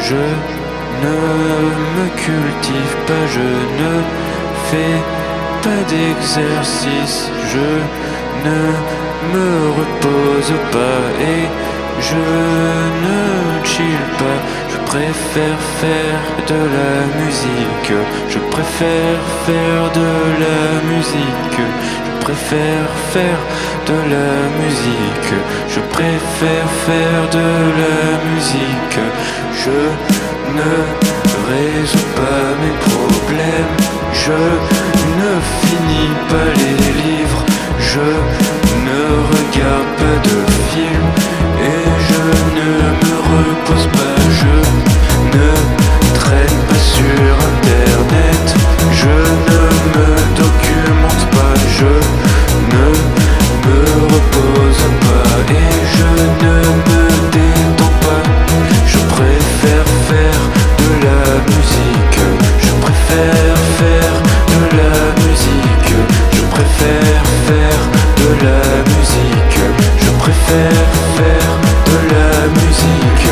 Je ne me cultive pas, je ne fais pas d'exercice, je ne me repose pas et je ne chill pas. Je préfère faire de la musique, je préfère faire de la musique, je préfère faire de la musique, je préfère faire de la musique. Je ne résous pas mes problèmes, je ne finis pas les livres, je ne regarde pas de films et je ne me repose pas. Je ne traîne pas sur internet, je ne me documente pas, je ne me repose pas et je ne me détends pas. Je préfère faire de la musique, je préfère faire de la musique, je préfère faire de la musique, je préfère faire de la musique.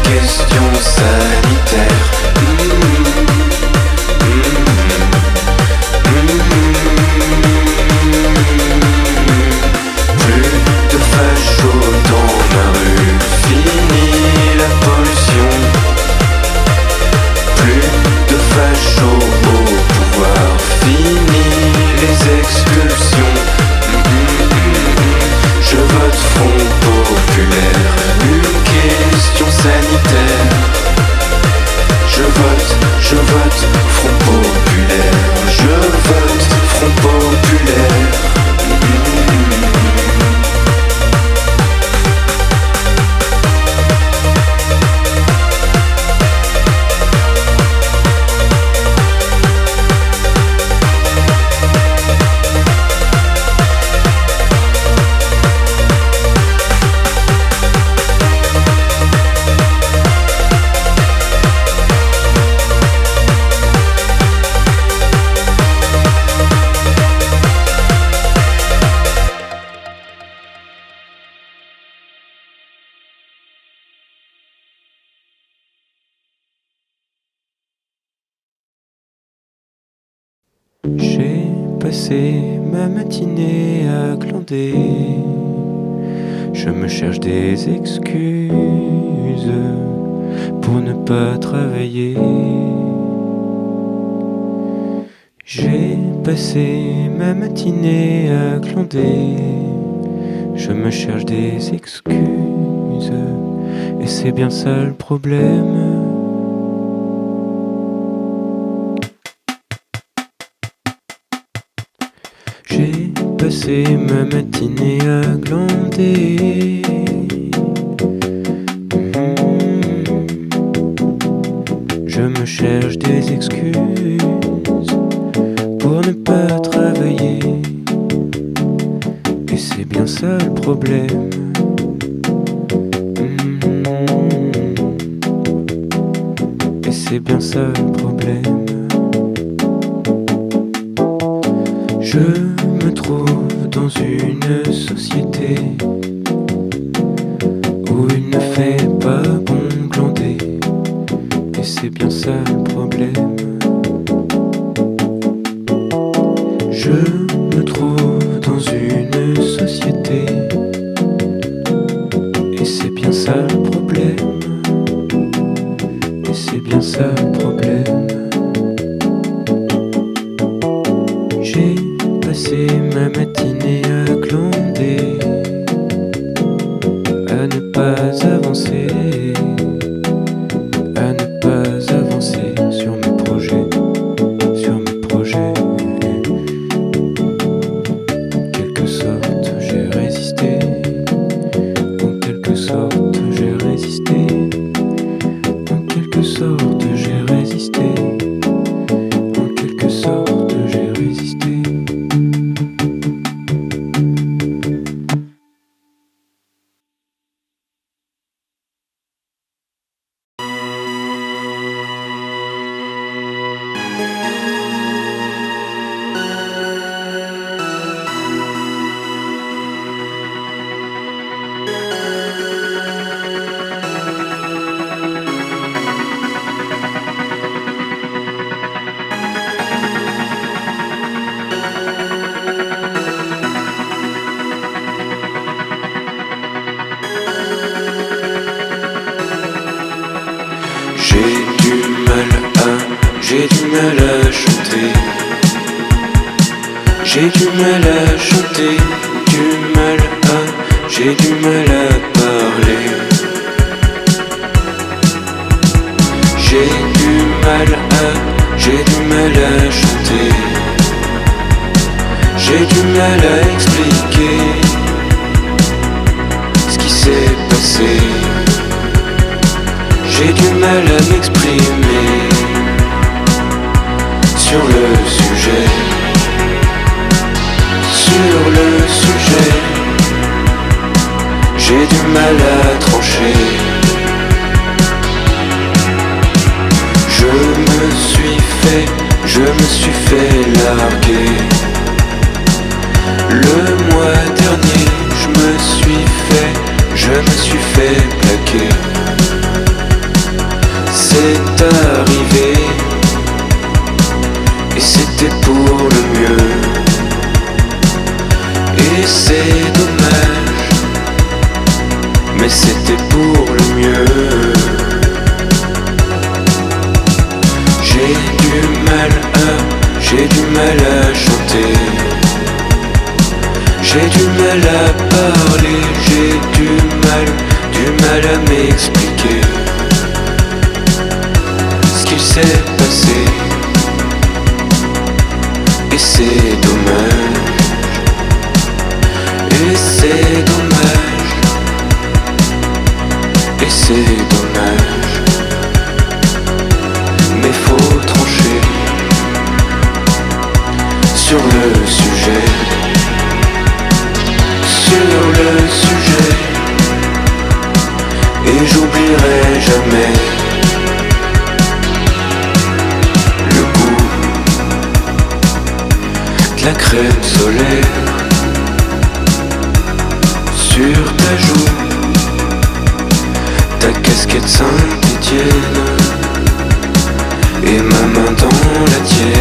question sanitaire. Plus de fachos dans la rue, fini la pollution. Plus de fachos au pouvoir, fini les expulsions. Je vote Front Populaire, une question sanitaire. Je vote Front Populaire. Je vote Front Populaire. J'ai passé ma matinée à glander. Je me cherche des excuses pour ne pas travailler. J'ai passé ma matinée à glander. Je me cherche des excuses, et c'est bien ça le problème. J'ai passé ma matinée à glander. Je me cherche des excuses pour ne pas travailler. Et c'est bien ça le problème. Et c'est bien ça le problème. Je me trouve dans une société où il ne fait pas bon glander. Et c'est bien ça le problème. Je me trouve dans une société et c'est bien ça le problème. Et c'est bien ça le problème. J'ai passé ma matinée à glander, à ne pas avancer, à ne pas avancer sur mes projets, sur mes projets. En quelque sorte j'ai résisté, en quelque sorte j'ai résisté, en quelque sorte j'ai résisté, en quelque sorte j'ai résisté. J'ai du mal à chanter. J'ai du mal à chanter, j'ai du mal à parler. J'ai du mal à chanter. J'ai du mal à expliquer ce qui s'est passé. J'ai du mal à m'exprimer sur le sujet, j'ai du mal à trancher. Je me suis fait larguer. Le mois dernier, je me suis fait plaquer. arrivé, et c'était pour le mieux. Et c'est dommage, mais c'était pour le mieux. J'ai du mal à chanter, j'ai du mal à parler, j'ai du mal à m'expliquer ce qu'il s'est passé. Et c'est dommage, et c'est dommage, et c'est dommage. Mais faut trancher sur le sujet, sur le sujet. Et j'oublierai jamais le goût de la crème solaire sur ta joue, ta casquette Saint-Étienne et ma main dans la tienne.